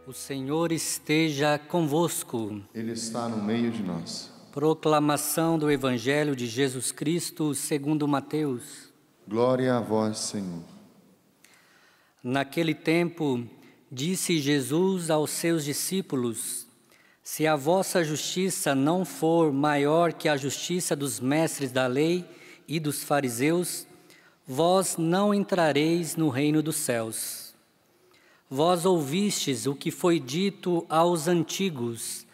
O Senhor esteja convosco. Ele está no meio de nós. Proclamação do Evangelho de Jesus Cristo segundo Mateus. Glória a vós, Senhor. Naquele tempo, disse Jesus aos seus discípulos: Se a vossa justiça não for maior que a justiça dos mestres da lei e dos fariseus, vós não entrareis no reino dos céus. Vós ouvistes o que foi dito aos antigos: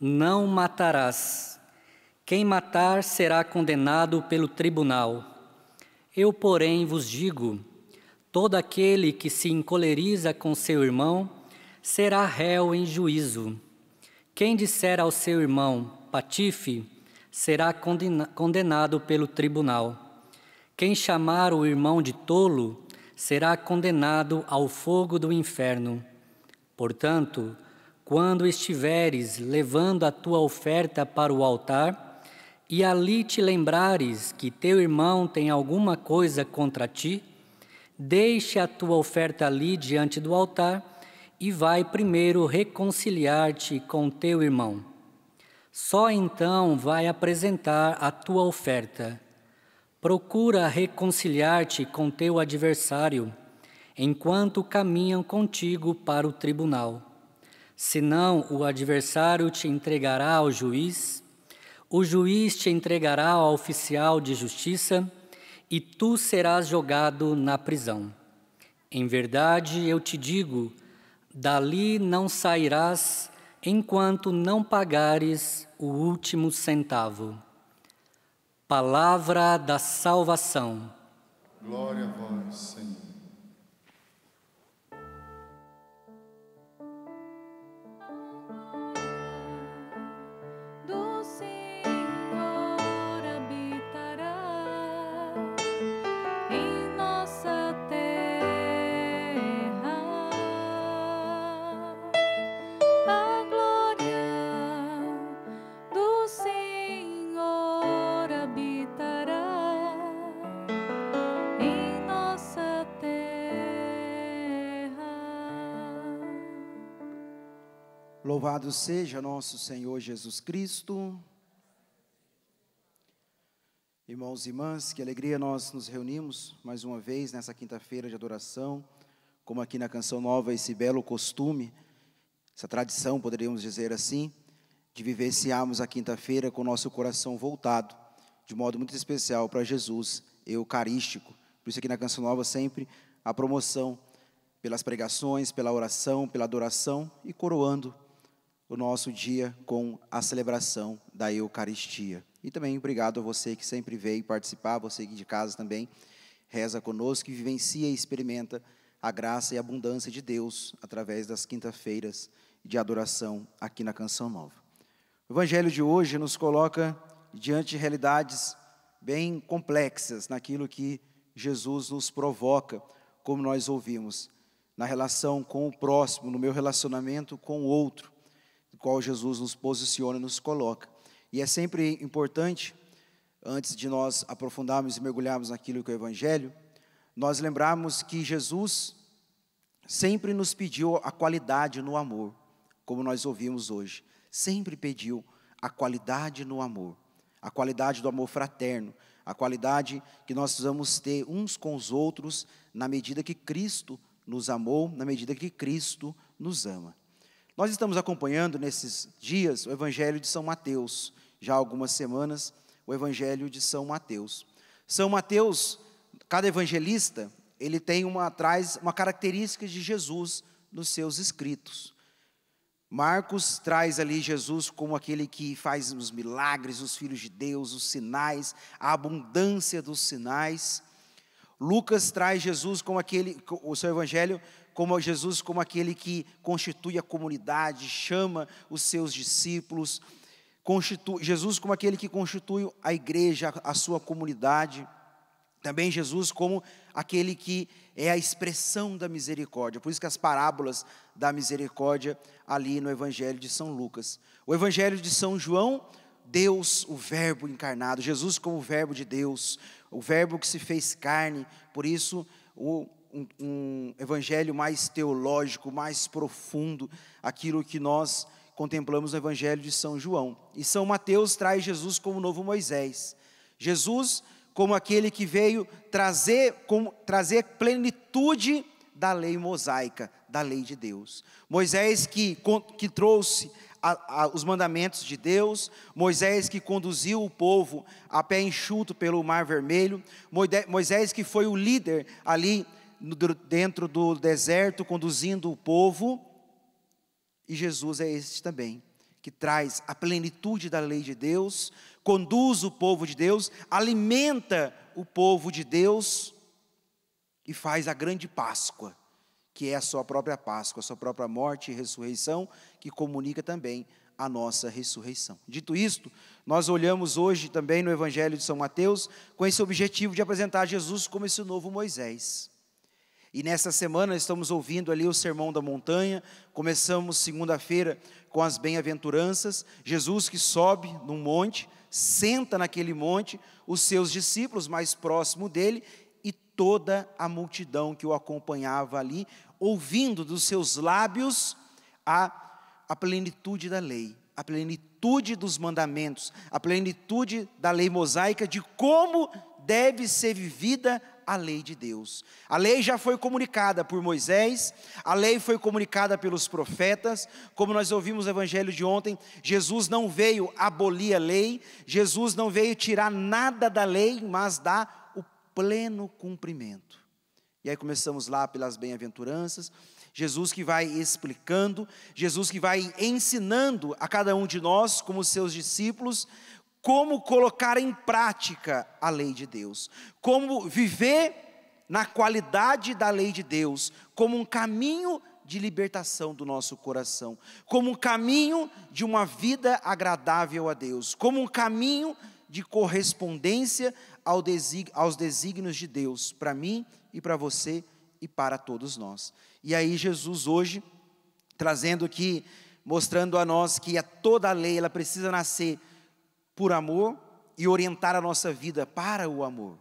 não matarás. Quem matar será condenado pelo tribunal. Eu, porém, vos digo: todo aquele que se encoleriza com seu irmão será réu em juízo. Quem disser ao seu irmão, patife, será condenado pelo tribunal. Quem chamar o irmão de tolo será condenado ao fogo do inferno. Portanto, quando estiveres levando a tua oferta para o altar, e ali te lembrares que teu irmão tem alguma coisa contra ti, deixe a tua oferta ali diante do altar e vai primeiro reconciliar-te com teu irmão. Só então vai apresentar a tua oferta. Procura reconciliar-te com teu adversário, enquanto caminham contigo para o tribunal. Senão o adversário te entregará ao juiz, o juiz te entregará ao oficial de justiça, e tu serás jogado na prisão. Em verdade, eu te digo, dali não sairás enquanto não pagares o último centavo. Palavra da salvação. Glória a vós, Senhor. Do Senhor habitará em nossa terra. A glória do Senhor habitará em nossa terra. Louvado seja nosso Senhor Jesus Cristo. Irmãos e irmãs, que alegria nós nos reunimos mais uma vez nessa quinta-feira de adoração, como aqui na Canção Nova, esse belo costume, essa tradição, poderíamos dizer assim, de vivenciarmos a quinta-feira com o nosso coração voltado, de modo muito especial para Jesus eucarístico. Por isso aqui na Canção Nova sempre a promoção pelas pregações, pela oração, pela adoração e coroando o nosso dia com a celebração da Eucaristia. E também obrigado a você que sempre veio participar, você aqui de casa também reza conosco e vivencia e experimenta a graça e a abundância de Deus através das quinta-feiras de adoração aqui na Canção Nova. O Evangelho de hoje nos coloca diante de realidades bem complexas naquilo que Jesus nos provoca, como nós ouvimos, na relação com o próximo, no meu relacionamento com o outro, do qual Jesus nos posiciona e nos coloca. E é sempre importante, antes de nós aprofundarmos e mergulharmos naquilo que é o Evangelho, nós lembrarmos que Jesus sempre nos pediu a qualidade no amor, como nós ouvimos hoje. Sempre pediu a qualidade no amor, a qualidade do amor fraterno, a qualidade que nós precisamos ter uns com os outros na medida que Cristo nos amou, na medida que Cristo nos ama. Nós estamos acompanhando nesses dias o Evangelho de São Mateus, já há algumas semanas, o Evangelho de São Mateus. São Mateus, cada evangelista, ele traz uma característica de Jesus nos seus escritos. Marcos traz ali Jesus como aquele que faz os milagres, os filhos de Deus, os sinais, a abundância dos sinais. Lucas traz Jesus como o seu evangelho, como Jesus como aquele que constitui a comunidade, chama os seus discípulos, Jesus como aquele que constitui a igreja, a sua comunidade. Também Jesus como aquele que é a expressão da misericórdia. Por isso que as parábolas da misericórdia ali no Evangelho de São Lucas. O Evangelho de São João, Deus, o Verbo encarnado, Jesus como o Verbo de Deus, o Verbo que se fez carne. Por isso um evangelho mais teológico, mais profundo, aquilo que nós contemplamos no evangelho de São João. E São Mateus traz Jesus como novo Moisés. Jesus como aquele que veio trazer plenitude da lei mosaica, da lei de Deus. Moisés que trouxe os mandamentos de Deus, Moisés que conduziu o povo a pé enxuto pelo Mar Vermelho, Moisés que foi o líder ali dentro do deserto, conduzindo o povo, e Jesus é esse também, que traz a plenitude da lei de Deus, conduz o povo de Deus, alimenta o povo de Deus, e faz a grande Páscoa, que é a sua própria Páscoa, a sua própria morte e ressurreição, que comunica também a nossa ressurreição. Dito isto, nós olhamos hoje também no Evangelho de São Mateus, com esse objetivo de apresentar Jesus como esse novo Moisés. E nessa semana estamos ouvindo ali o Sermão da Montanha, começamos segunda-feira com as bem-aventuranças, Jesus que sobe num monte, senta naquele monte, os seus discípulos mais próximos dele, e toda a multidão que o acompanhava ali, ouvindo dos seus lábios a plenitude da lei, a plenitude dos mandamentos, a plenitude da lei mosaica, de como deve ser vivida a lei de Deus. A lei já foi comunicada por Moisés, a lei foi comunicada pelos profetas, como nós ouvimos no evangelho de ontem, Jesus não veio abolir a lei, Jesus não veio tirar nada da lei, mas dar o pleno cumprimento. E aí começamos lá pelas bem-aventuranças, Jesus que vai explicando, Jesus que vai ensinando a cada um de nós, como seus discípulos, como colocar em prática a lei de Deus, como viver na qualidade da lei de Deus, como um caminho de libertação do nosso coração, como um caminho de uma vida agradável a Deus, como um caminho de correspondência aos desígnios de Deus, para mim e para você e para todos nós. E aí Jesus hoje, trazendo aqui, mostrando a nós que toda a lei, ela precisa nascer por amor e orientar a nossa vida para o amor.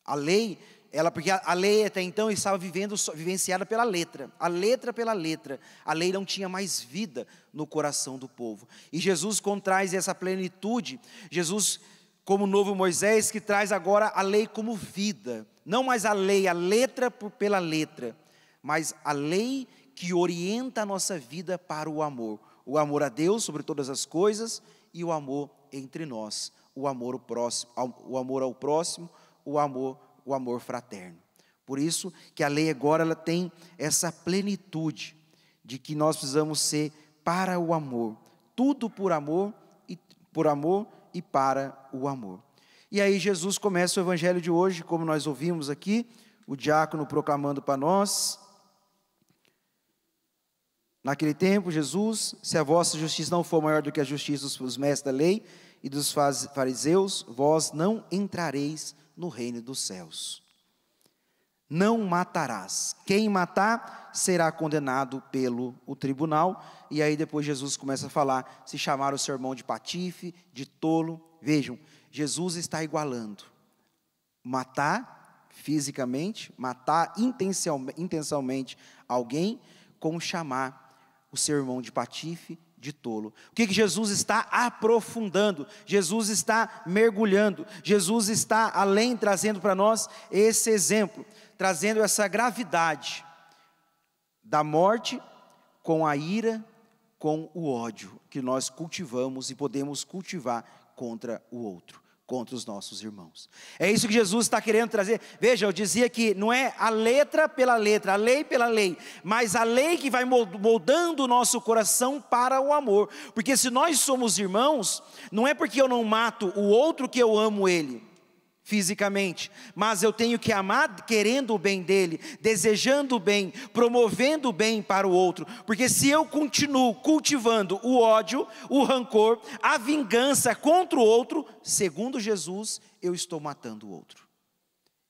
A lei, porque a lei até então estava vivenciada pela letra, a lei não tinha mais vida no coração do povo. E Jesus traz essa plenitude, Jesus como novo Moisés, que traz agora a lei como vida, não mais a letra pela letra, mas a lei que orienta a nossa vida para o amor a Deus sobre todas as coisas, e o amor entre nós, o amor ao próximo, o amor fraterno. Por isso que a lei agora ela tem essa plenitude de que nós precisamos ser para o amor, tudo por amor e para o amor. E aí Jesus começa o evangelho de hoje, como nós ouvimos aqui, o diácono proclamando para nós. Naquele tempo, Jesus, se a vossa justiça não for maior do que a justiça dos mestres da lei e dos fariseus, vós não entrareis no reino dos céus. Não matarás. Quem matar será condenado pelo tribunal. E aí depois Jesus começa a falar, se chamar o sermão de patife, de tolo. Vejam, Jesus está igualando matar fisicamente, matar intencionalmente alguém, com chamar o sermão de patife, de tolo. O que Jesus está aprofundando? Jesus está mergulhando, Jesus está além, trazendo para nós esse exemplo, trazendo essa gravidade da morte com a ira, com o ódio que nós cultivamos e podemos cultivar contra o outro, contra os nossos irmãos. É isso que Jesus está querendo trazer. Veja, eu dizia que não é a letra pela letra, a lei pela lei, mas a lei que vai moldando o nosso coração para o amor. Porque se nós somos irmãos, não é porque eu não mato o outro que eu amo ele fisicamente, mas eu tenho que amar querendo o bem dele, desejando o bem, promovendo o bem para o outro, porque se eu continuo cultivando o ódio, o rancor, a vingança contra o outro, segundo Jesus, eu estou matando o outro,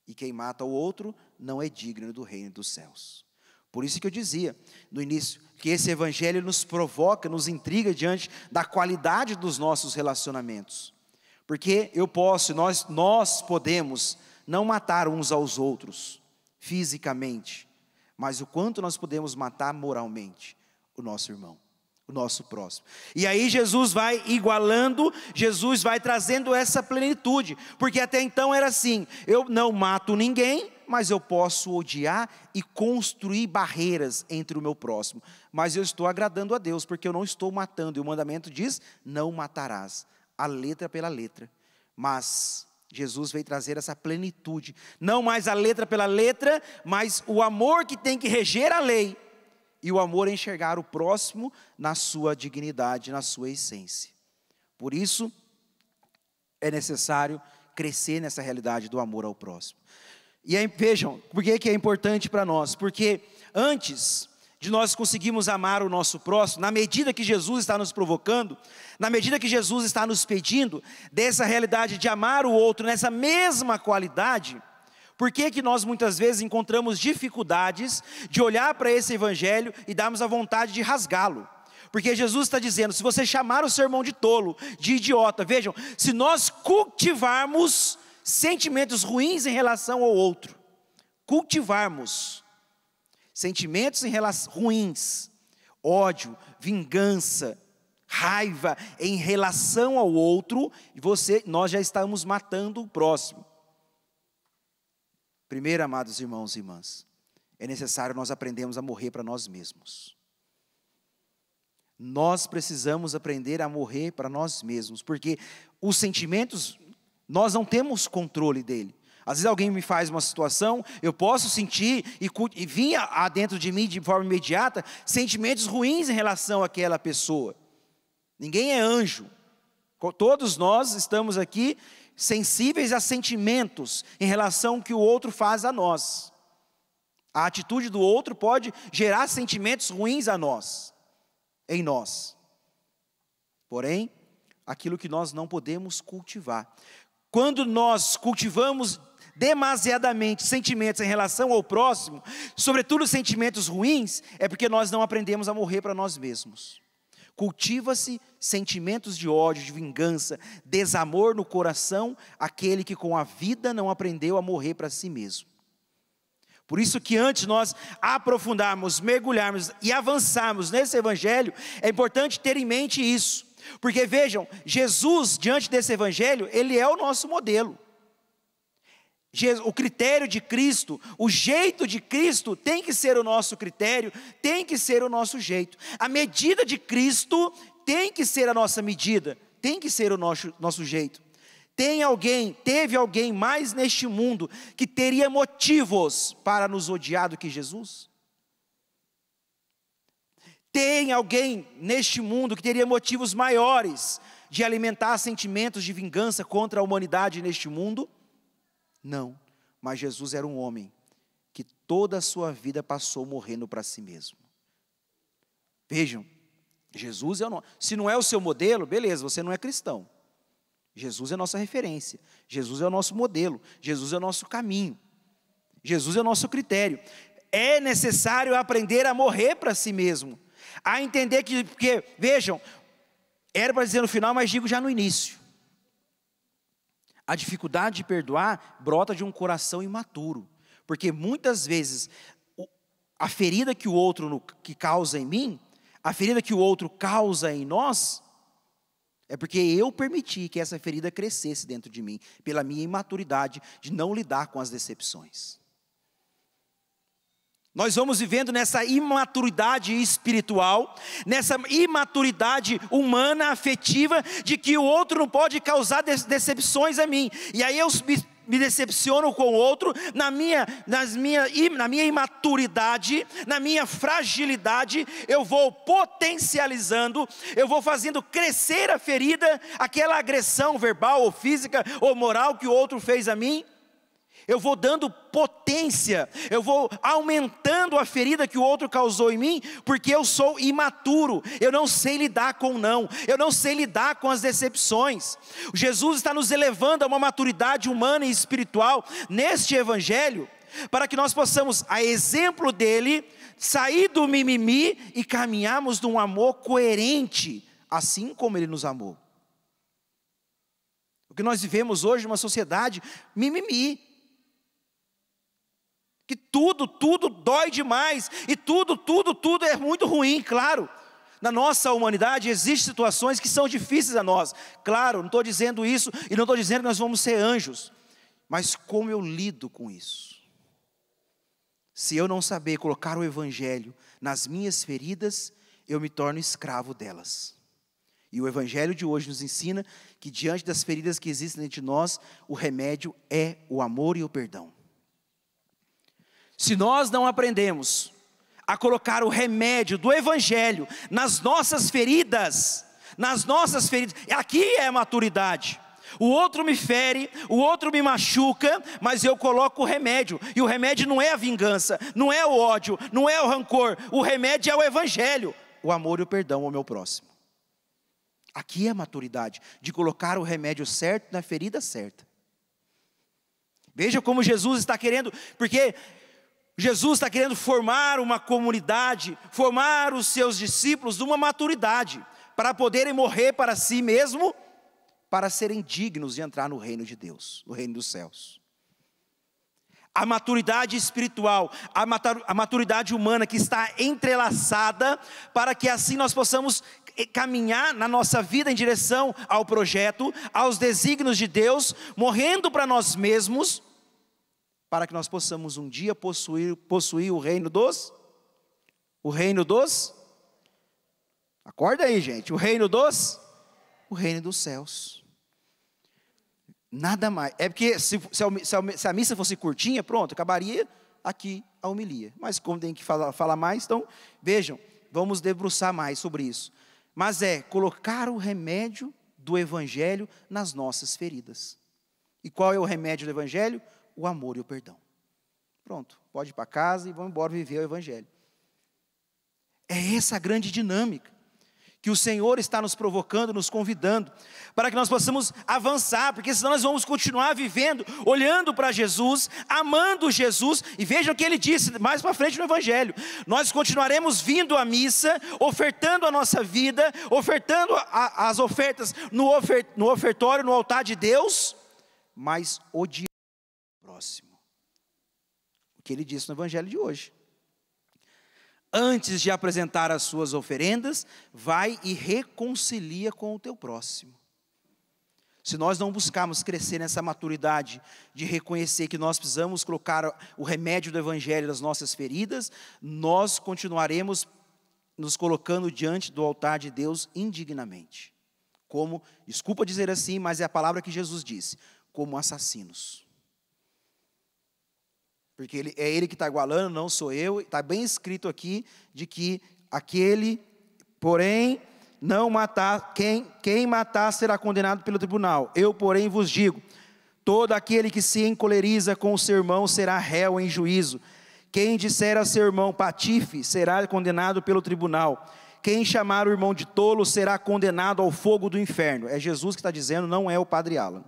e quem mata o outro não é digno do reino dos céus. Por isso que eu dizia no início, que esse evangelho nos provoca, nos intriga diante da qualidade dos nossos relacionamentos. Porque nós podemos não matar uns aos outros fisicamente, mas o quanto nós podemos matar moralmente o nosso irmão, o nosso próximo. E aí Jesus vai igualando, Jesus vai trazendo essa plenitude, porque até então era assim: eu não mato ninguém, mas eu posso odiar e construir barreiras entre o meu próximo, mas eu estou agradando a Deus, porque eu não estou matando, e o mandamento diz: não matarás, a letra pela letra. Mas Jesus veio trazer essa plenitude, não mais a letra pela letra, mas o amor que tem que reger a lei, e o amor é enxergar o próximo na sua dignidade, na sua essência. Por isso, é necessário crescer nessa realidade do amor ao próximo. E aí, vejam, por que é importante para nós? Porque antes de nós conseguirmos amar o nosso próximo, na medida que Jesus está nos provocando, na medida que Jesus está nos pedindo, dessa realidade de amar o outro, nessa mesma qualidade, por que nós muitas vezes encontramos dificuldades de olhar para esse evangelho e darmos a vontade de rasgá-lo? Porque Jesus está dizendo: se você chamar o seu irmão de tolo, de idiota, vejam, se nós cultivarmos sentimentos ruins em relação ao outro, cultivarmos sentimentos em relação ruins, ódio, vingança, raiva em relação ao outro, nós já estamos matando o próximo. Primeiro, amados irmãos e irmãs, é necessário nós aprendermos a morrer para nós mesmos. Nós precisamos aprender a morrer para nós mesmos, porque os sentimentos, nós não temos controle dele. Às vezes alguém me faz uma situação, eu posso sentir e vir dentro de mim de forma imediata sentimentos ruins em relação àquela pessoa. Ninguém é anjo. Todos nós estamos aqui sensíveis a sentimentos em relação ao que o outro faz a nós. A atitude do outro pode gerar sentimentos ruins a nós, em nós. Porém, aquilo que nós não podemos cultivar. Quando nós cultivamos demasiadamente sentimentos em relação ao próximo, sobretudo sentimentos ruins, é porque nós não aprendemos a morrer para nós mesmos. Cultiva-se sentimentos de ódio, de vingança, desamor no coração, aquele que com a vida não aprendeu a morrer para si mesmo. Por isso que antes nós aprofundarmos, mergulharmos e avançarmos nesse evangelho, é importante ter em mente isso. Porque vejam, Jesus, diante desse evangelho, ele é o nosso modelo. O critério de Cristo, o jeito de Cristo tem que ser o nosso critério, tem que ser o nosso jeito. A medida de Cristo tem que ser a nossa medida, tem que ser o nosso jeito. Teve alguém mais neste mundo que teria motivos para nos odiar do que Jesus? Tem alguém neste mundo que teria motivos maiores de alimentar sentimentos de vingança contra a humanidade neste mundo? Não, mas Jesus era um homem que toda a sua vida passou morrendo para si mesmo. Vejam, Jesus se não é o seu modelo, beleza, você não é cristão. Jesus é a nossa referência, Jesus é o nosso modelo, Jesus é o nosso caminho, Jesus é o nosso critério. É necessário aprender a morrer para si mesmo, a entender porque vejam, era para dizer no final, mas digo já no início. A dificuldade de perdoar brota de um coração imaturo, porque muitas vezes a ferida que o outro que causa em mim, a ferida que o outro causa em nós, é porque eu permiti que essa ferida crescesse dentro de mim, pela minha imaturidade de não lidar com as decepções. Nós vamos vivendo nessa imaturidade espiritual, nessa imaturidade humana, afetiva, de que o outro não pode causar decepções a mim. E aí eu me decepciono com o outro, na minha imaturidade, na minha fragilidade, eu vou potencializando, eu vou fazendo crescer a ferida, aquela agressão verbal ou física ou moral que o outro fez a mim. Eu vou dando potência, eu vou aumentando a ferida que o outro causou em mim, porque eu sou imaturo, eu não sei lidar com o não, eu não sei lidar com as decepções. Jesus está nos elevando a uma maturidade humana e espiritual neste evangelho, para que nós possamos, a exemplo dele, sair do mimimi e caminharmos num amor coerente, assim como ele nos amou. O que nós vivemos hoje é uma sociedade mimimi. Que tudo dói demais, e tudo é muito ruim, claro. Na nossa humanidade existem situações que são difíceis a nós. Claro, não estou dizendo isso, e não estou dizendo que nós vamos ser anjos. Mas como eu lido com isso? Se eu não saber colocar o Evangelho nas minhas feridas, eu me torno escravo delas. E o Evangelho de hoje nos ensina que diante das feridas que existem dentro de nós, o remédio é o amor e o perdão. Se nós não aprendemos a colocar o remédio do Evangelho nas nossas feridas, aqui é a maturidade. O outro me fere, o outro me machuca, mas eu coloco o remédio. E o remédio não é a vingança, não é o ódio, não é o rancor. O remédio é o Evangelho, o amor e o perdão ao meu próximo. Aqui é a maturidade, de colocar o remédio certo na ferida certa. Veja como Jesus está querendo, porque Jesus está querendo formar uma comunidade, formar os seus discípulos numa maturidade, para poderem morrer para si mesmo, para serem dignos de entrar no reino de Deus, no reino dos céus. A maturidade espiritual, a maturidade humana que está entrelaçada, para que assim nós possamos caminhar na nossa vida em direção ao projeto, aos desígnios de Deus, morrendo para nós mesmos, para que nós possamos um dia possuir o reino dos, acorda aí gente, o reino dos céus. Nada mais, é porque se a missa fosse curtinha, pronto, acabaria aqui a homilia. Mas como tem que falar mais, então vejam, vamos debruçar mais sobre isso. Mas é colocar o remédio do Evangelho nas nossas feridas. E qual é o remédio do Evangelho? O amor e o perdão. Pronto, pode ir para casa e vamos embora viver o Evangelho. É essa a grande dinâmica que o Senhor está nos provocando, nos convidando, para que nós possamos avançar, porque senão nós vamos continuar vivendo, olhando para Jesus, amando Jesus, e vejam o que ele disse mais para frente no Evangelho: nós continuaremos vindo à missa, ofertando a nossa vida, ofertando as ofertas no ofertório, no altar de Deus, mas odiando o próximo. O que ele disse no Evangelho de hoje. Antes de apresentar as suas oferendas, vai e reconcilia com o teu próximo. Se nós não buscarmos crescer nessa maturidade de reconhecer que nós precisamos colocar o remédio do Evangelho nas nossas feridas, nós continuaremos nos colocando diante do altar de Deus indignamente. Como, desculpa dizer assim, mas é a palavra que Jesus disse, como assassinos. Porque é ele que está igualando, não sou eu. Está bem escrito aqui, de que aquele, porém, não matar, quem matar será condenado pelo tribunal. Eu, porém, vos digo, todo aquele que se encoleriza com o seu irmão será réu em juízo. Quem disser a seu irmão patife será condenado pelo tribunal. Quem chamar o irmão de tolo será condenado ao fogo do inferno. É Jesus que está dizendo, não é o Padre Alan.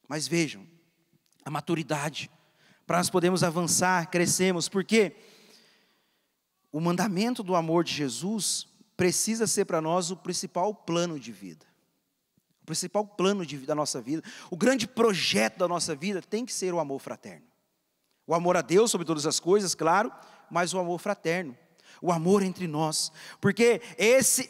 Mas vejam, a maturidade, para nós podermos avançar, crescermos, porque o mandamento do amor de Jesus precisa ser para nós o principal plano de vida. O principal plano de vida da nossa vida, o grande projeto da nossa vida tem que ser o amor fraterno. O amor a Deus sobre todas as coisas, claro, mas o amor fraterno. O amor entre nós, porque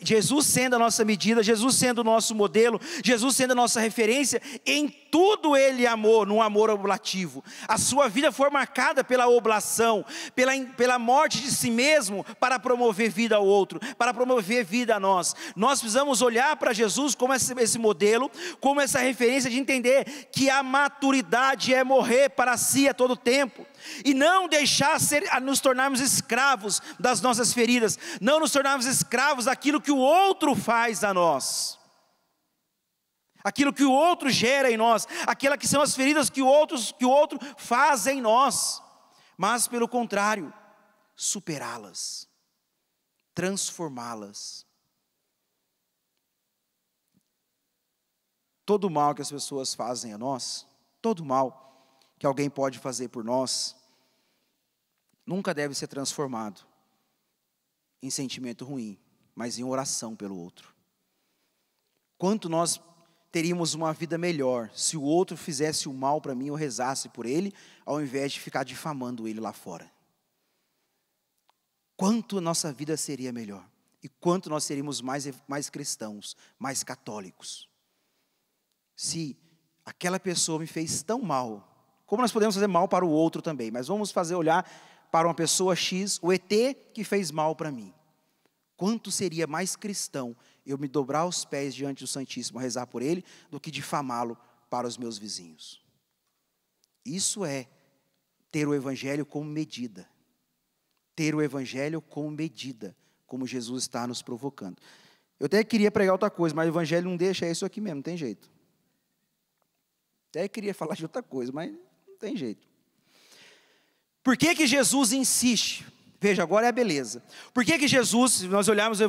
Jesus sendo a nossa medida, Jesus sendo o nosso modelo, Jesus sendo a nossa referência, em tudo Ele amou, num amor oblativo. A sua vida foi marcada pela oblação, pela morte de si mesmo, para promover vida ao outro, para promover vida a nós. Nós precisamos olhar para Jesus como esse modelo, como essa referência de entender que a maturidade é morrer para si a todo tempo. E não deixar nos tornarmos escravos das nossas feridas, não nos tornarmos escravos daquilo que o outro faz a nós, aquilo que o outro gera em nós, aquelas que são as feridas que o outro faz em nós, mas pelo contrário, superá-las, transformá-las. Todo mal que as pessoas fazem a nós, todo mal que alguém pode fazer por nós, nunca deve ser transformado em sentimento ruim, mas em oração pelo outro. Quanto nós teríamos uma vida melhor se o outro fizesse o mal para mim, eu rezasse por ele, ao invés de ficar difamando ele lá fora. Quanto nossa vida seria melhor, e quanto nós seríamos mais cristãos, mais católicos, se aquela pessoa me fez tão mal. Como nós podemos fazer mal para o outro também, mas vamos olhar para uma pessoa X, o ET que fez mal para mim. Quanto seria mais cristão eu me dobrar aos pés diante do Santíssimo, rezar por ele, do que difamá-lo para os meus vizinhos. Isso é ter o Evangelho como medida. Ter o Evangelho como medida, como Jesus está nos provocando. Eu até queria pregar outra coisa, mas o Evangelho não deixa, é isso aqui mesmo, não tem jeito. Até queria falar de outra coisa, mas não tem jeito. Por que Jesus insiste? Veja, agora é a beleza. Por que Jesus, se nós olharmos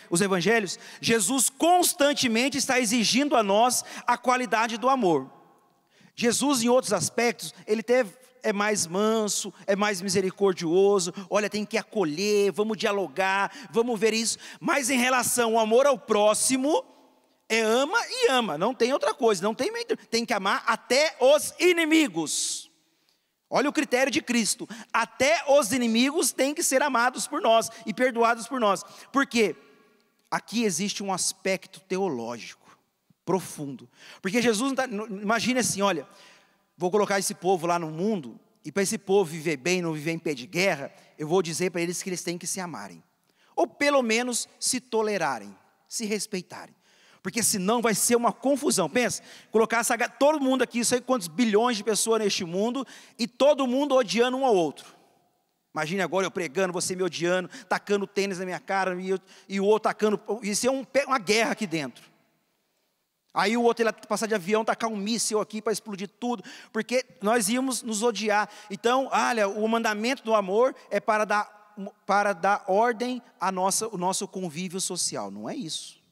os evangelhos, Jesus constantemente está exigindo a nós a qualidade do amor. Jesus, em outros aspectos, ele é mais manso, é mais misericordioso, olha, tem que acolher, vamos dialogar, vamos ver isso. Mas em relação ao amor ao próximo, ama e ama, não tem outra coisa, não tem meio, tem que amar até os inimigos. Olha o critério de Cristo, até os inimigos têm que ser amados por nós e perdoados por nós. Por quê? Aqui existe um aspecto teológico profundo, porque Jesus, imagine assim, olha, vou colocar esse povo lá no mundo, e para esse povo viver bem, não viver em pé de guerra, eu vou dizer para eles que eles têm que se amarem, ou pelo menos se tolerarem, se respeitarem. Porque senão vai ser uma confusão. Pensa, colocar todo mundo aqui, não sei quantos bilhões de pessoas neste mundo, e todo mundo odiando um ao outro. Imagine agora eu pregando, você me odiando, tacando tênis na minha cara, e o outro tacando, isso é uma guerra aqui dentro. Aí o outro, ele passar de avião, tacar um míssil aqui para explodir tudo, porque nós íamos nos odiar. Então, olha, o mandamento do amor é para dar ordem ao nosso convívio social, não é isso.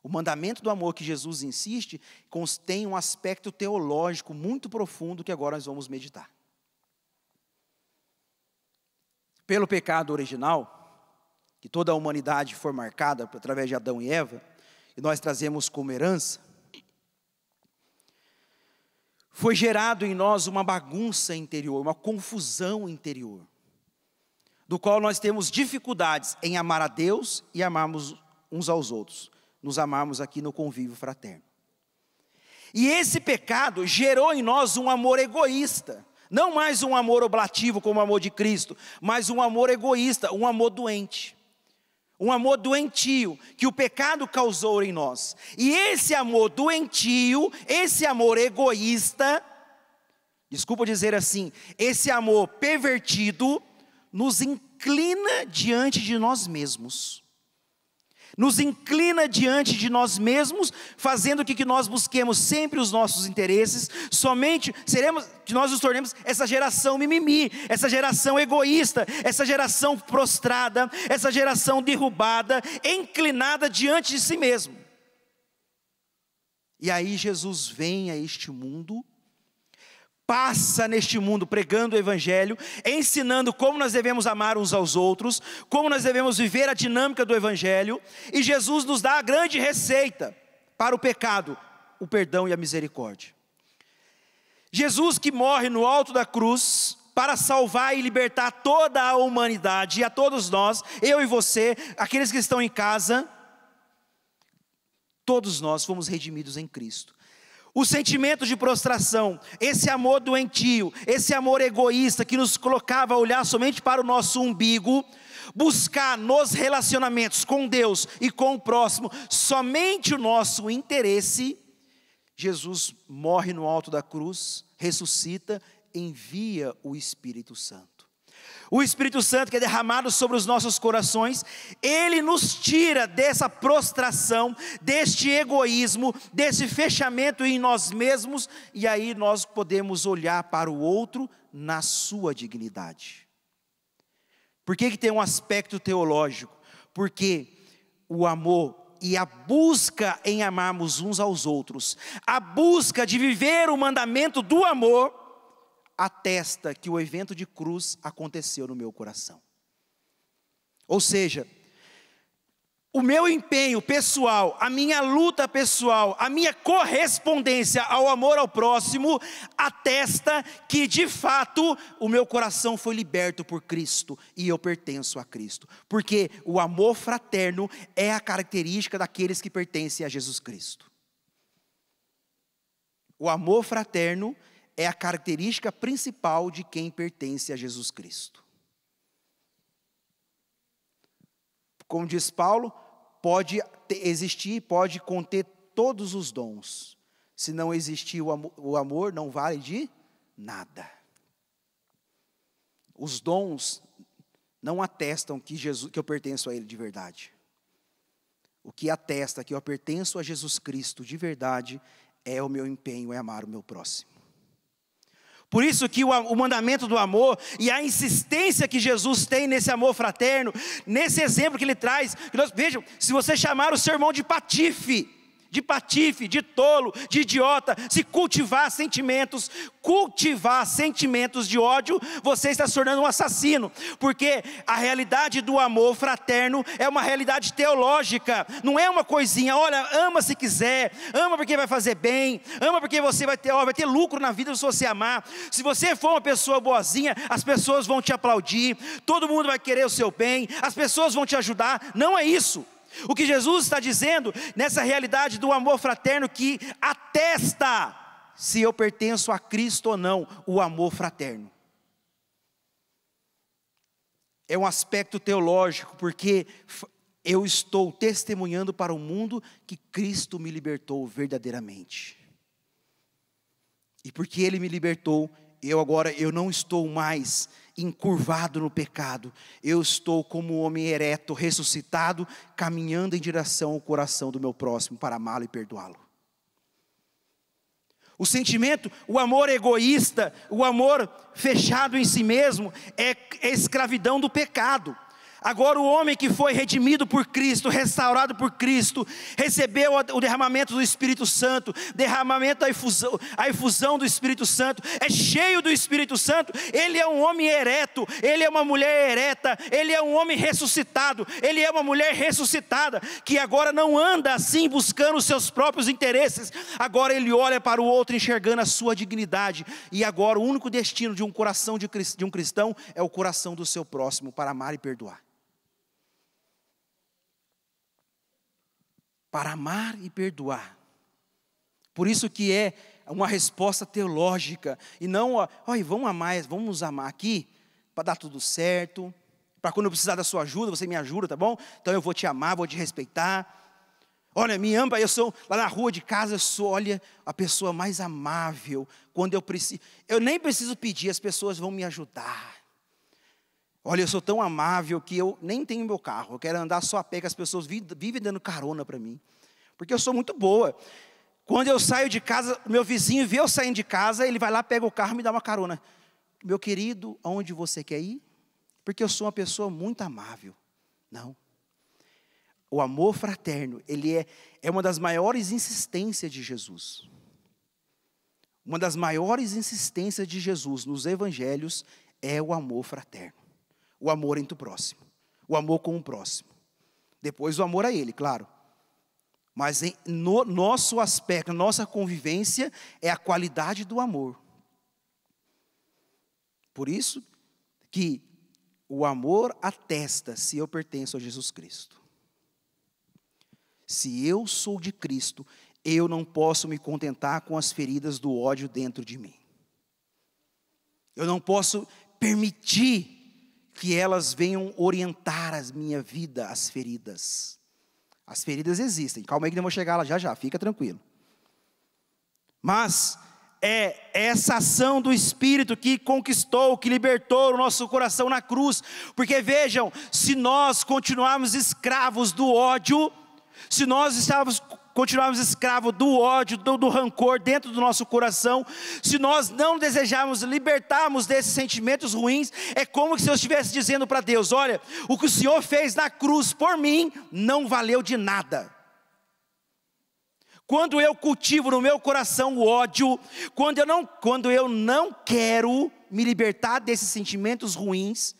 O mandamento do amor que Jesus insiste tem um aspecto teológico muito profundo que agora nós vamos meditar. Pelo pecado original, que toda a humanidade foi marcada através de Adão e Eva, e nós trazemos como herança, foi gerado em nós uma bagunça interior, uma confusão interior, do qual nós temos dificuldades em amar a Deus e amarmos uns aos outros. Nos amarmos aqui no convívio fraterno. E esse pecado gerou em nós um amor egoísta, não mais um amor oblativo como o amor de Cristo, mas um amor egoísta, um amor doente, um amor doentio que o pecado causou em nós. E esse amor doentio, esse amor egoísta, desculpa dizer assim, esse amor pervertido, nos inclina diante de nós mesmos. Nos inclina diante de nós mesmos, fazendo que nós busquemos sempre os nossos interesses, que nós nos tornemos essa geração mimimi, essa geração egoísta, essa geração prostrada, essa geração derrubada, inclinada diante de si mesmo. E aí Jesus vem a este mundo, passa neste mundo pregando o Evangelho, ensinando como nós devemos amar uns aos outros, como nós devemos viver a dinâmica do Evangelho, e Jesus nos dá a grande receita para o pecado, o perdão e a misericórdia. Jesus que morre no alto da cruz, para salvar e libertar toda a humanidade, e a todos nós, eu e você, aqueles que estão em casa, todos nós fomos redimidos em Cristo. O sentimento de prostração, esse amor doentio, esse amor egoísta que nos colocava a olhar somente para o nosso umbigo, buscar nos relacionamentos com Deus e com o próximo somente o nosso interesse, Jesus morre no alto da cruz, ressuscita, envia o Espírito Santo. O Espírito Santo que é derramado sobre os nossos corações, ele nos tira dessa prostração, deste egoísmo, desse fechamento em nós mesmos, e aí nós podemos olhar para o outro na sua dignidade. Por que tem um aspecto teológico? Porque o amor e a busca em amarmos uns aos outros, a busca de viver o mandamento do amor, atesta que o evento de cruz aconteceu no meu coração. Ou seja, o meu empenho pessoal, a minha luta pessoal, a minha correspondência ao amor ao próximo, atesta que de fato o meu coração foi liberto por Cristo e eu pertenço a Cristo. Porque o amor fraterno é a característica daqueles que pertencem a Jesus Cristo. O amor fraterno é a característica principal de quem pertence a Jesus Cristo. Como diz Paulo, pode existir, pode conter todos os dons. Se não existir o amor, não vale de nada. Os dons não atestam que eu pertenço a Ele de verdade. O que atesta que eu pertenço a Jesus Cristo de verdade é o meu empenho em amar o meu próximo. Por isso que o mandamento do amor e a insistência que Jesus tem nesse amor fraterno, nesse exemplo que ele traz, vejam, se você chamar o seu irmão de patife, de tolo, de idiota, se cultivar sentimentos de ódio, você está se tornando um assassino, porque a realidade do amor fraterno é uma realidade teológica, não é uma coisinha, olha, ama se quiser, ama porque vai fazer bem, ama porque você vai ter lucro na vida se você amar. Se você for uma pessoa boazinha, as pessoas vão te aplaudir, todo mundo vai querer o seu bem, as pessoas vão te ajudar, não é isso. O que Jesus está dizendo nessa realidade do amor fraterno que atesta se eu pertenço a Cristo ou não, o amor fraterno. É um aspecto teológico, porque eu estou testemunhando para o mundo que Cristo me libertou verdadeiramente. E porque Ele me libertou, eu não estou mais encurvado no pecado, eu estou como um homem ereto, ressuscitado, caminhando em direção ao coração do meu próximo para amá-lo e perdoá-lo. O sentimento, o amor egoísta, o amor fechado em si mesmo, é escravidão do pecado. Agora o homem que foi redimido por Cristo, restaurado por Cristo, recebeu o derramamento do Espírito Santo, a efusão do Espírito Santo, é cheio do Espírito Santo, ele é um homem ereto, ele é uma mulher ereta, ele é um homem ressuscitado, ele é uma mulher ressuscitada, que agora não anda assim buscando os seus próprios interesses, agora ele olha para o outro enxergando a sua dignidade, e agora o único destino de um coração de um cristão é o coração do seu próximo, para amar e perdoar. Para amar e perdoar. Por isso que é uma resposta teológica, e não, olha, vamos nos amar aqui, para dar tudo certo, para quando eu precisar da sua ajuda, você me ajuda, tá bom? Então eu vou te amar, vou te respeitar. Olha, me ama, eu sou, lá na rua de casa, eu sou, olha, a pessoa mais amável, quando eu preciso, eu nem preciso pedir, as pessoas vão me ajudar. Olha, eu sou tão amável que eu nem tenho meu carro, eu quero andar só a pé, que as pessoas vivem dando carona para mim, porque eu sou muito boa. Quando eu saio de casa, meu vizinho vê eu saindo de casa, ele vai lá, pega o carro e me dá uma carona. Meu querido, aonde você quer ir? Porque eu sou uma pessoa muito amável. Não. O amor fraterno, ele é uma das maiores insistências de Jesus. Uma das maiores insistências de Jesus nos evangelhos é o amor fraterno. O amor entre o próximo, o amor com o próximo. Depois o amor a Ele, claro. Mas no nosso aspecto, nossa convivência é a qualidade do amor. Por isso que o amor atesta se eu pertenço a Jesus Cristo. Se eu sou de Cristo, eu não posso me contentar com as feridas do ódio dentro de mim. Eu não posso permitir que elas venham orientar a minha vida, as feridas. As feridas existem, calma aí que eu vou chegar lá já, fica tranquilo. Mas é essa ação do Espírito que conquistou, que libertou o nosso coração na cruz. Porque vejam, se nós continuarmos escravos do ódio, se nós continuarmos escravos do ódio, do rancor dentro do nosso coração, se nós não desejarmos libertarmos desses sentimentos ruins, é como se eu estivesse dizendo para Deus, olha, o que o Senhor fez na cruz por mim, não valeu de nada. Quando eu cultivo no meu coração o ódio, quando eu não quero me libertar desses sentimentos ruins,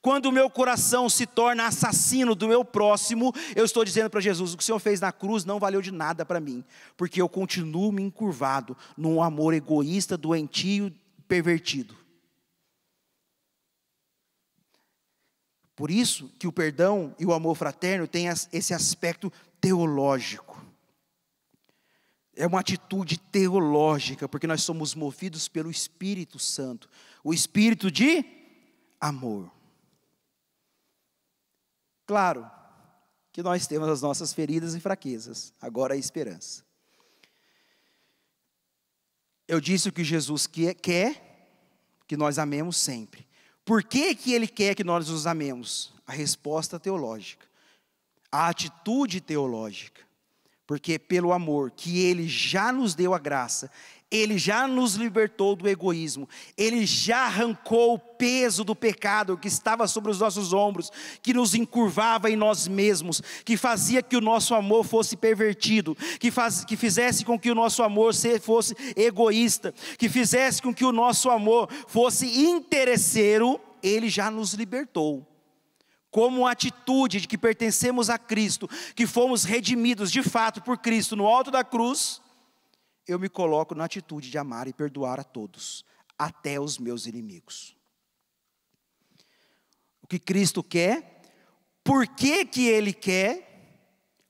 Quando o meu coração se torna assassino do meu próximo, eu estou dizendo para Jesus: o que o Senhor fez na cruz não valeu de nada para mim, porque eu continuo me encurvado num amor egoísta, doentio, pervertido. Por isso que o perdão e o amor fraterno têm esse aspecto teológico. É uma atitude teológica, porque nós somos movidos pelo Espírito Santo, o Espírito de amor. Claro que nós temos as nossas feridas e fraquezas, agora a esperança. Eu disse o que Jesus quer que nós amemos sempre. Por que que Ele quer que nós os amemos? A resposta teológica, a atitude teológica. Porque pelo amor que Ele já nos deu a graça, Ele já nos libertou do egoísmo, Ele já arrancou o peso do pecado que estava sobre os nossos ombros, que nos encurvava em nós mesmos, que fazia que o nosso amor fosse pervertido, que fizesse com que o nosso amor fosse egoísta, que fizesse com que o nosso amor fosse interesseiro. Ele já nos libertou. Como atitude de que pertencemos a Cristo, que fomos redimidos de fato por Cristo no alto da cruz, eu me coloco na atitude de amar e perdoar a todos, até os meus inimigos. O que Cristo quer, por que que Ele quer,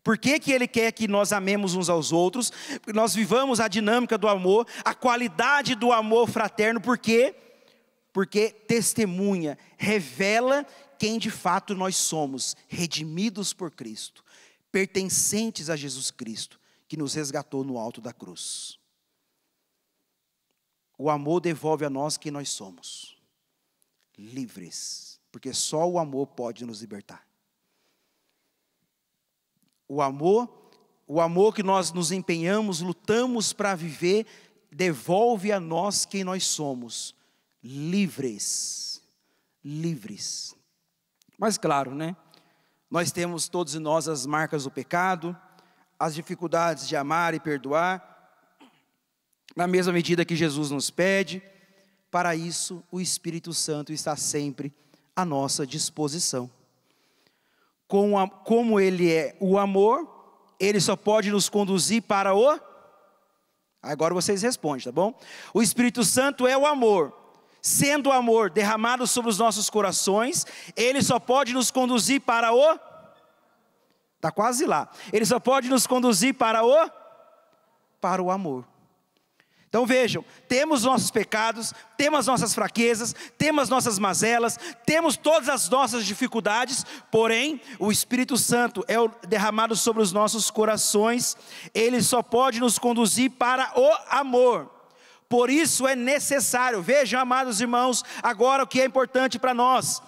por que que Ele quer que nós amemos uns aos outros, que nós vivamos a dinâmica do amor, a qualidade do amor fraterno, por quê? Porque testemunha, revela quem de fato nós somos, redimidos por Cristo, pertencentes a Jesus Cristo, que nos resgatou no alto da cruz. O amor devolve a nós quem nós somos, livres, porque só o amor pode nos libertar. O amor que nós nos empenhamos, lutamos para viver, devolve a nós quem nós somos, livres, livres. Mas claro, né? Nós temos todos nós as marcas do pecado, as dificuldades de amar e perdoar, na mesma medida que Jesus nos pede. Para isso, o Espírito Santo está sempre à nossa disposição. Como Ele é o amor, Ele só pode nos conduzir para o... Agora vocês respondem, tá bom? O Espírito Santo é o amor. Sendo o amor derramado sobre os nossos corações, Ele só pode nos conduzir para o... Está quase lá. Ele só pode nos conduzir para o amor. Então vejam, temos nossos pecados, temos as nossas fraquezas, temos as nossas mazelas, temos todas as nossas dificuldades, porém, o Espírito Santo é derramado sobre os nossos corações, Ele só pode nos conduzir para o amor. Por isso é necessário, vejam, amados irmãos, agora o que é importante para nós: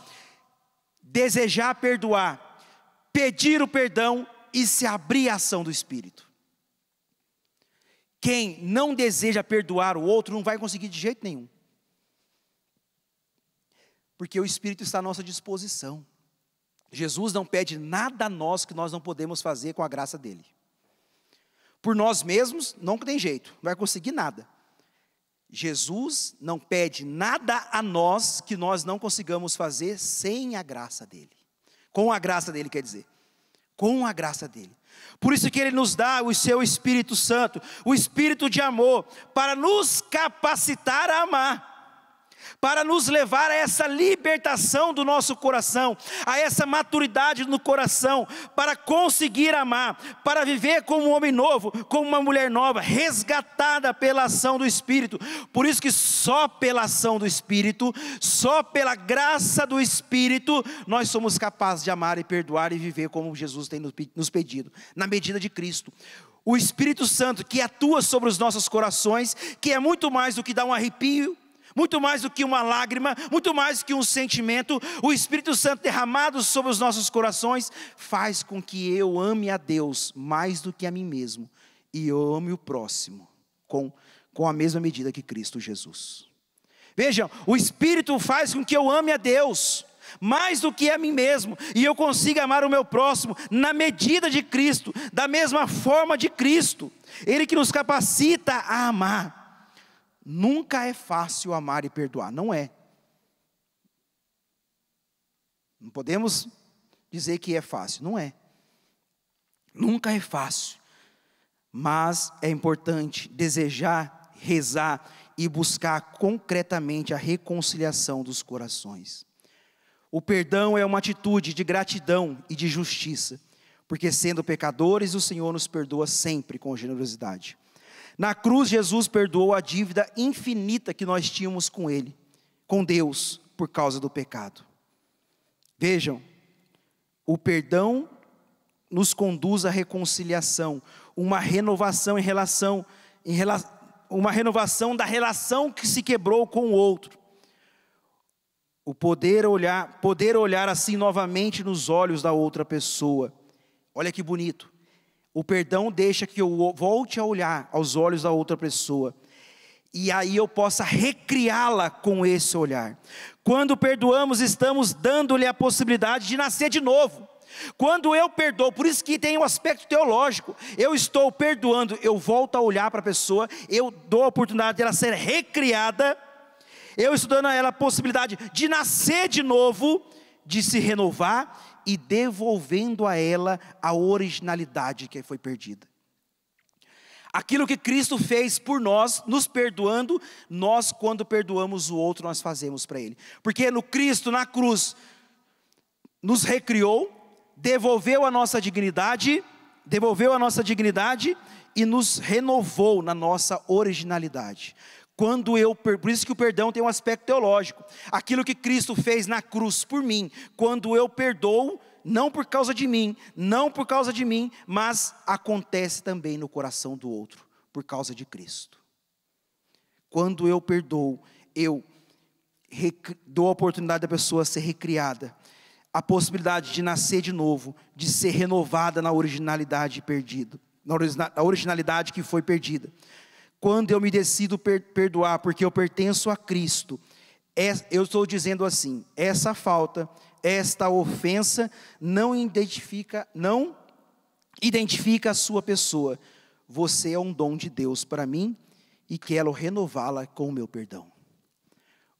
desejar perdoar, pedir o perdão e se abrir à ação do Espírito. Quem não deseja perdoar o outro não vai conseguir de jeito nenhum, porque o Espírito está à nossa disposição. Jesus não pede nada a nós que nós não podemos fazer com a graça dele. Por nós mesmos não tem jeito, não vai conseguir nada. Jesus não pede nada a nós que nós não consigamos fazer sem a graça dele. Com a graça dele, quer dizer. Com a graça dele. Por isso que Ele nos dá o seu Espírito Santo, o Espírito de amor, para nos capacitar a amar. Para nos levar a essa libertação do nosso coração, a essa maturidade no coração, para conseguir amar, para viver como um homem novo, como uma mulher nova, resgatada pela ação do Espírito. Por isso que só pela ação do Espírito, só pela graça do Espírito, nós somos capazes de amar e perdoar e viver como Jesus tem nos pedido, na medida de Cristo. O Espírito Santo que atua sobre os nossos corações, que é muito mais do que dar um arrepio, muito mais do que uma lágrima, muito mais do que um sentimento. O Espírito Santo derramado sobre os nossos corações faz com que eu ame a Deus mais do que a mim mesmo, e eu ame o próximo com a mesma medida que Cristo Jesus. Vejam, o Espírito faz com que eu ame a Deus mais do que a mim mesmo, e eu consiga amar o meu próximo na medida de Cristo, da mesma forma de Cristo. Ele que nos capacita a amar. Nunca é fácil amar e perdoar, não é. Não podemos dizer que é fácil, não é. Nunca é fácil, mas é importante desejar, rezar e buscar concretamente a reconciliação dos corações. O perdão é uma atitude de gratidão e de justiça, porque sendo pecadores, o Senhor nos perdoa sempre com generosidade. Na cruz, Jesus perdoou a dívida infinita que nós tínhamos com Ele, com Deus, por causa do pecado. Vejam, o perdão nos conduz à reconciliação, uma renovação uma renovação da relação que se quebrou com o outro. O poder olhar assim novamente nos olhos da outra pessoa. Olha que bonito. O perdão deixa que eu volte a olhar aos olhos da outra pessoa. E aí eu possa recriá-la com esse olhar. Quando perdoamos, estamos dando-lhe a possibilidade de nascer de novo. Quando eu perdoo, por isso que tem um aspecto teológico, eu estou perdoando, eu volto a olhar para a pessoa, eu dou a oportunidade dela ser recriada, eu estou dando a ela a possibilidade de nascer de novo, de se renovar e devolvendo a ela a originalidade que foi perdida. Aquilo que Cristo fez por nós, nos perdoando, nós quando perdoamos o outro, nós fazemos para Ele. Porque no Cristo, na cruz, nos recriou, devolveu a nossa dignidade e nos renovou na nossa originalidade. Por isso que o perdão tem um aspecto teológico. Aquilo que Cristo fez na cruz por mim, quando eu perdoo, não por causa de mim, mas acontece também no coração do outro, por causa de Cristo. Quando eu perdoo, eu dou a oportunidade da pessoa ser recriada, a possibilidade de nascer de novo, de ser renovada na originalidade perdida, na originalidade que foi perdida. Quando eu me decido perdoar, porque eu pertenço a Cristo, eu estou dizendo assim, essa falta, esta ofensa não identifica a sua pessoa. Você é um dom de Deus para mim e quero renová-la com o meu perdão.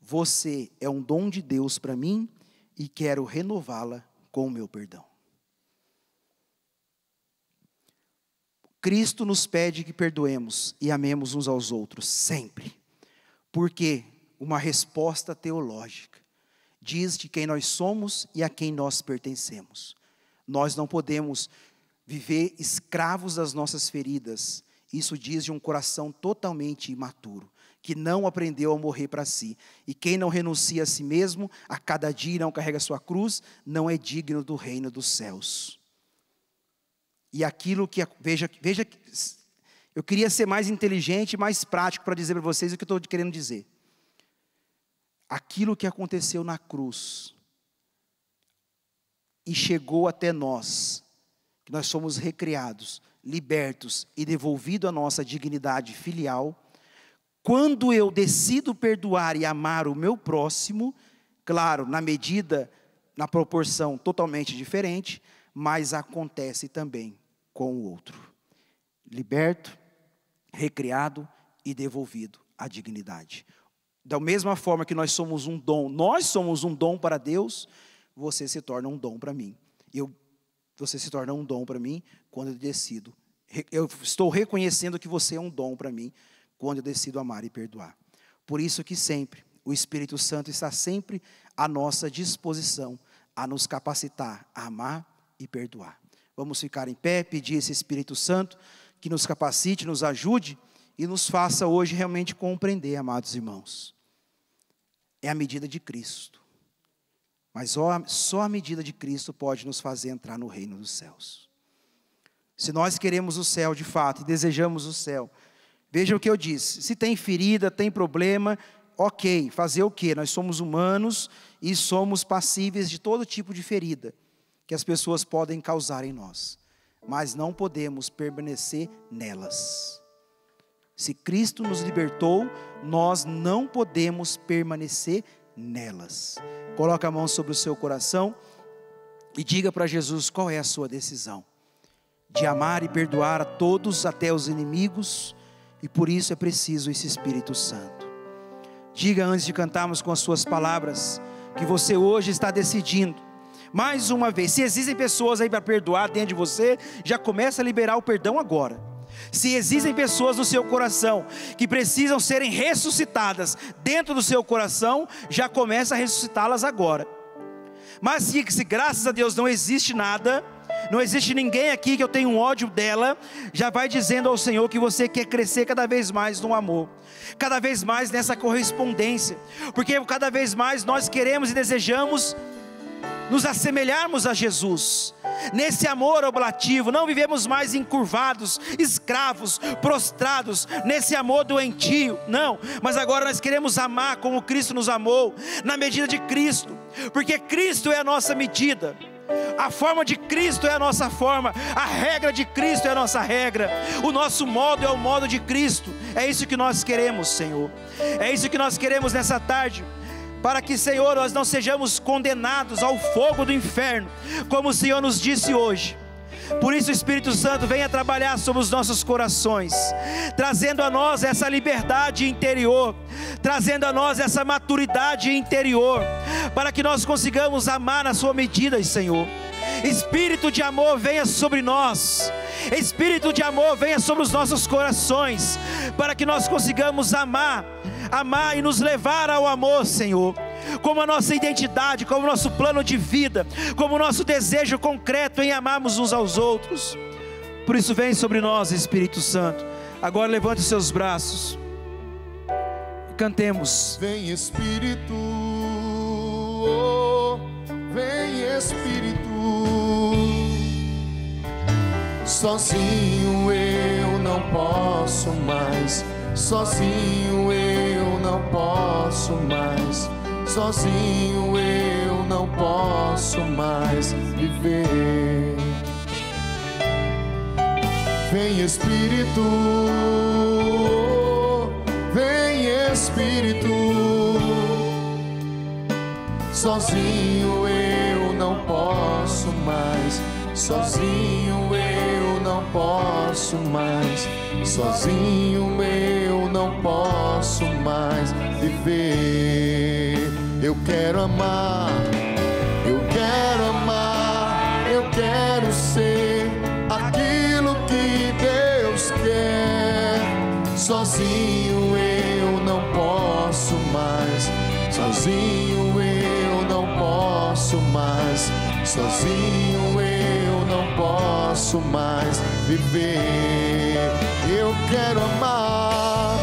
Você é um dom de Deus para mim e quero renová-la com o meu perdão. Cristo nos pede que perdoemos e amemos uns aos outros, sempre. Porque uma resposta teológica diz de quem nós somos e a quem nós pertencemos. Nós não podemos viver escravos das nossas feridas. Isso diz de um coração totalmente imaturo, que não aprendeu a morrer para si. E quem não renuncia a si mesmo, a cada dia e não carrega a sua cruz, não é digno do reino dos céus. E aquilo que, veja, eu queria ser mais inteligente, mais prático para dizer para vocês o que eu estou querendo dizer. Aquilo que aconteceu na cruz e chegou até nós, que nós somos recriados, libertos e devolvido a nossa dignidade filial, quando eu decido perdoar e amar o meu próximo, claro, na medida, na proporção totalmente diferente, mas acontece também com o outro. Liberto, recriado e devolvido a dignidade. Da mesma forma que nós somos um dom para Deus, você se torna um dom para mim. Você se torna um dom para mim quando eu decido. Eu estou reconhecendo que você é um dom para mim quando eu decido amar e perdoar. Por isso que sempre o Espírito Santo está sempre à nossa disposição a nos capacitar a amar e perdoar. Vamos ficar em pé, pedir esse Espírito Santo que nos capacite, nos ajude e nos faça hoje realmente compreender, amados irmãos. É a medida de Cristo. Mas só a medida de Cristo pode nos fazer entrar no reino dos céus. Se nós queremos o céu de fato e desejamos o céu, veja o que eu disse, se tem ferida, tem problema, ok, fazer o quê? Nós somos humanos e somos passíveis de todo tipo de ferida que as pessoas podem causar em nós, mas não podemos permanecer nelas. Se Cristo nos libertou, nós não podemos permanecer nelas. Coloca a mão sobre o seu coração e diga para Jesus qual é a sua decisão. De amar e perdoar a todos, até os inimigos, e por isso é preciso esse Espírito Santo. Diga antes de cantarmos com as suas palavras, que você hoje está decidindo. Mais uma vez, se existem pessoas aí para perdoar dentro de você, já começa a liberar o perdão agora. Se existem pessoas no seu coração que precisam serem ressuscitadas dentro do seu coração, já começa a ressuscitá-las agora. Mas se graças a Deus não existe nada, não existe ninguém aqui que eu tenha um ódio dela, já vai dizendo ao Senhor que você quer crescer cada vez mais no amor, cada vez mais nessa correspondência, porque cada vez mais nós queremos e desejamos nos assemelharmos a Jesus, nesse amor oblativo. Não vivemos mais encurvados, escravos, prostrados, nesse amor doentio, não, mas agora nós queremos amar como Cristo nos amou, na medida de Cristo, porque Cristo é a nossa medida, a forma de Cristo é a nossa forma, a regra de Cristo é a nossa regra, o nosso modo é o modo de Cristo. É isso que nós queremos, Senhor, é isso que nós queremos nessa tarde, para que, Senhor, nós não sejamos condenados ao fogo do inferno, como o Senhor nos disse hoje. Por isso o Espírito Santo venha trabalhar sobre os nossos corações, trazendo a nós essa liberdade interior, trazendo a nós essa maturidade interior, para que nós consigamos amar na sua medida, Senhor. Espírito de amor venha sobre nós, Espírito de amor venha sobre os nossos corações, para que nós consigamos amar e nos levar ao amor, Senhor, como a nossa identidade, como o nosso plano de vida, como o nosso desejo concreto em amarmos uns aos outros. Por isso vem sobre nós, Espírito Santo. Agora levante os seus braços e cantemos. Vem Espírito, oh, vem Espírito. Sozinho eu não posso mais, sozinho eu não posso mais, sozinho eu não posso mais viver. Vem Espírito, vem Espírito. Sozinho eu não posso mais, sozinho eu não posso mais, sozinho eu não posso mais viver. Eu quero amar, eu quero amar, eu quero ser aquilo que Deus quer. Sozinho eu não posso mais, sozinho eu não posso mais, sozinho eu não posso mais viver. Eu quero amar,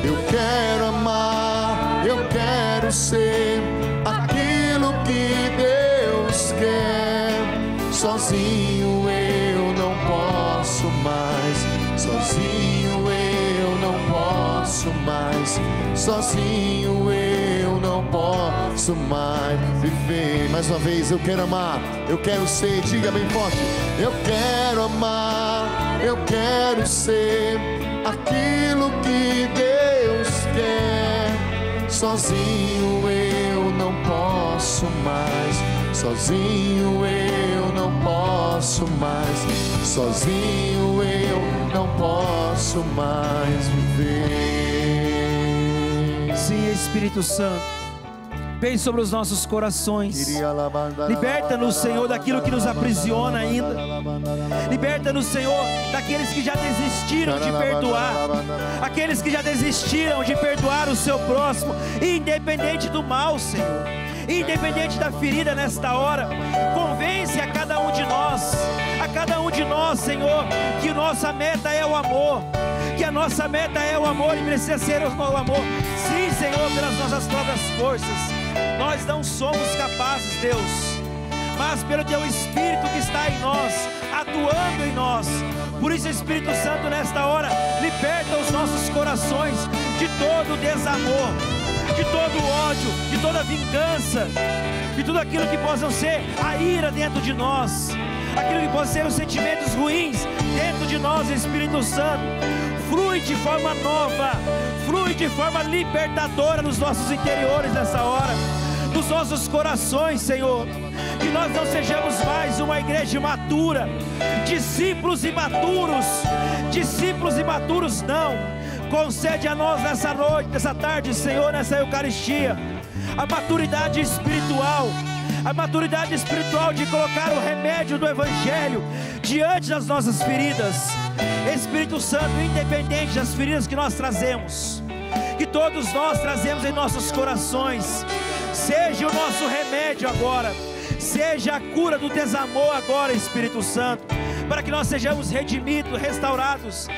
eu quero amar, eu quero ser aquilo que Deus quer. Sozinho eu não posso mais, sozinho eu não posso mais, sozinho eu não posso mais viver. Mais uma vez, eu quero amar, eu quero ser, diga bem forte. Eu quero amar, eu quero ser aquilo que Deus quer. Sozinho eu não posso mais, sozinho eu não posso mais, sozinho eu não posso mais viver. Sim, Espírito Santo, vem sobre os nossos corações. Liberta-nos, Senhor, daquilo que nos aprisiona ainda. Liberta-nos, Senhor, daqueles que já desistiram de perdoar, aqueles que já desistiram de perdoar o seu próximo, independente do mal, Senhor, independente da ferida nesta hora. Convence a cada um de nós, Senhor, que nossa meta é o amor, que a nossa meta é o amor e precisa ser o amor. Sim, Senhor, pelas nossas próprias forças nós não somos capazes, Deus, mas pelo Teu Espírito que está em nós, atuando em nós. Por isso, Espírito Santo, nesta hora, liberta os nossos corações de todo desamor, de todo ódio, de toda vingança, de tudo aquilo que possam ser a ira dentro de nós, aquilo que possam ser os sentimentos ruins dentro de nós. Espírito Santo, flui de forma nova, flui de forma libertadora nos nossos interiores nessa hora, nos nossos corações, Senhor. Que nós não sejamos mais uma igreja imatura, discípulos imaturos não. Concede a nós nessa noite, nessa tarde, Senhor, nessa Eucaristia, a maturidade espiritual, a maturidade espiritual de colocar o remédio do Evangelho diante das nossas feridas. Espírito Santo, independente das feridas que nós trazemos, que todos nós trazemos em nossos corações, seja o nosso remédio agora, seja a cura do desamor agora, Espírito Santo, para que nós sejamos redimidos, restaurados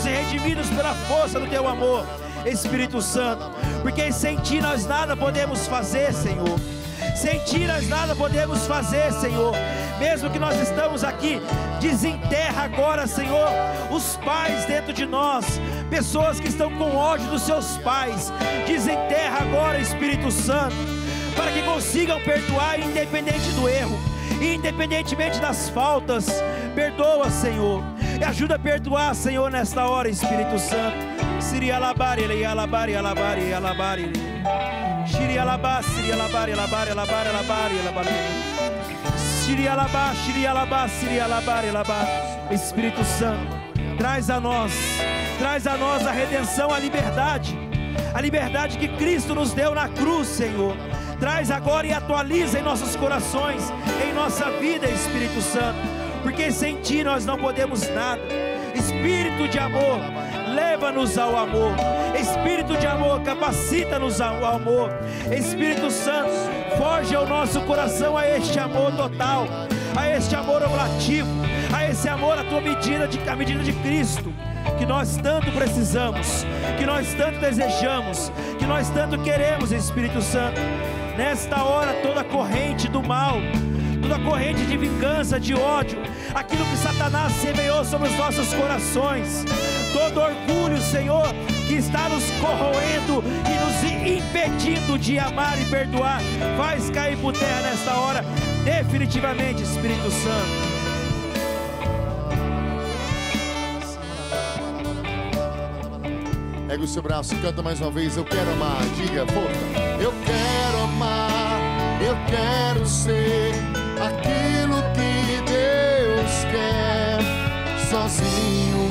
e redimidos pela força do Teu amor, Espírito Santo, porque sem Ti nós nada podemos fazer, Senhor. Sem Ti nós nada podemos fazer, Senhor. Mesmo que nós estamos aqui, desenterra agora, Senhor, os pais dentro de nós, pessoas que estão com ódio dos seus pais, desenterra agora, Espírito Santo, para que consigam perdoar independente do erro, independentemente das faltas. Perdoa, Senhor, e ajuda a perdoar, Senhor, nesta hora, Espírito Santo. Siri alabari, alabari, alabari, alabari. Shiri alabá, Siri alabari, alabari, alabari, alabari, alabari. Shiri alabá, Shiri alabá, Siri alabari, alabari. Espírito Santo, traz a nós a redenção, a liberdade que Cristo nos deu na cruz, Senhor. Traz agora e atualiza em nossos corações, em nossa vida, Espírito Santo, porque sem Ti nós não podemos nada. Espírito de amor, leva-nos ao amor. Espírito de amor, capacita-nos ao amor. Espírito Santo, forge ao nosso coração a este amor total, a este amor oblativo, a esse amor à tua medida, a medida de Cristo, que nós tanto precisamos, que nós tanto desejamos, que nós tanto queremos, Espírito Santo. Nesta hora, toda corrente do mal, toda corrente de vingança, de ódio, aquilo que Satanás semeou sobre os nossos corações, todo orgulho, Senhor, que está nos corroendo e nos impedindo de amar e perdoar, faz cair por terra nesta hora, definitivamente, Espírito Santo. Pega o seu braço e canta mais uma vez. Eu quero amar, diga, força. Eu quero amar, eu quero ser aquilo que Deus quer. Sozinho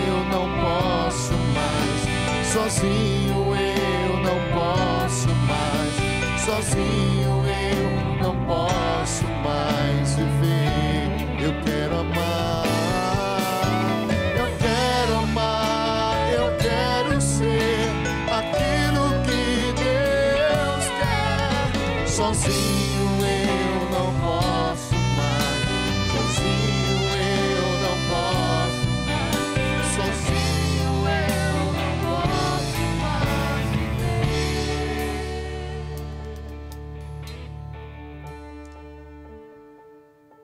eu não posso mais, sozinho eu não posso mais, sozinho eu não posso mais viver. Eu quero amar, eu quero amar, eu quero ser aquilo que Deus quer. Sozinho eu não posso mais, sozinho eu não posso mais, sozinho eu não posso mais viver.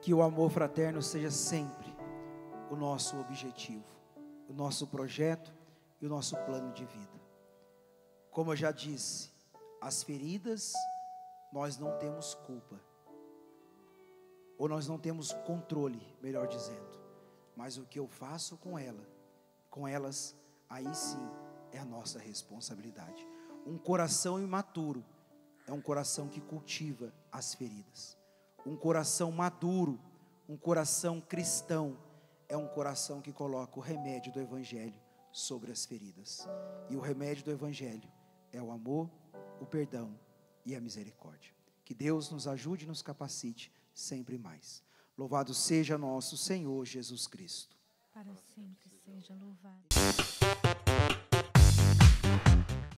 Que o amor fraterno seja sempre o nosso objetivo, o nosso projeto e o nosso plano de vida. Como eu já disse, as feridas nós não temos culpa, ou nós não temos controle, melhor dizendo, mas o que eu faço com elas, aí sim é a nossa responsabilidade. Um coração imaturo é um coração que cultiva as feridas. Um coração maduro, um coração cristão, é um coração que coloca o remédio do Evangelho sobre as feridas. E o remédio do Evangelho é o amor, o perdão e a misericórdia. Que Deus nos ajude e nos capacite sempre mais. Louvado seja nosso Senhor Jesus Cristo. Para sempre seja louvado.